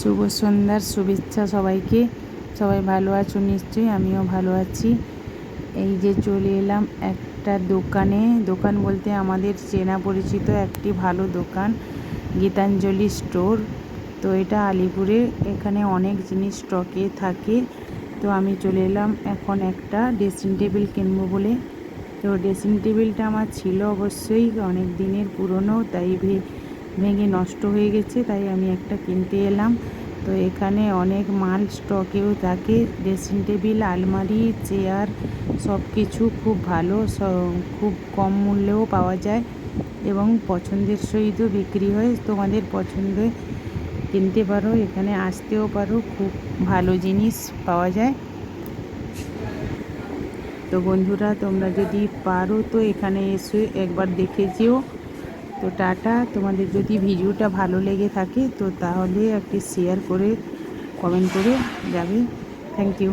শুভ সন্ধ্যার শুভেচ্ছা সবাইকে। সবাই ভালো আছো নিশ্চয়ই, আমিও ভালো আছি। এই যে চলে এলাম একটা দোকানে, দোকান বলতে আমাদের চেনা পরিচিত একটি ভালো দোকান, গীতাঞ্জলি স্টোর। তো এটা আলিপুরে, এখানে অনেক জিনিস স্টকে থাকে। তো আমি চলে এলাম এখন একটা ড্রেসিং টেবিল কিনবো বলে। তো ড্রেসিং টেবিলটা আমার ছিল অবশ্যই অনেক দিনের পুরনো, তাই ভেঙে নষ্ট হয়ে গেছে, তাই আমি একটা কিনতে এলাম। তো এখানে অনেক মাল স্টকেও থাকে, ড্রেসিং টেবিল, আলমারি, চেয়ার, সব কিছু খুব ভালো, খুব কম মূল্যেও পাওয়া যায় এবং পছন্দের সহিতও বিক্রি হয়। তোমাদের পছন্দে কিনতে পারো, এখানে আসতেও পারো, খুব ভালো জিনিস পাওয়া যায়। তো বন্ধুরা, তোমরা যদি পারো তো এখানে এসে একবার দেখে যেও। তো টাটা। তোমাদের যদি ভিডিওটা ভালো লেগে থাকে তো তাহলে একটি শেয়ার করে কমেন্ট করে যাবে। Thank you.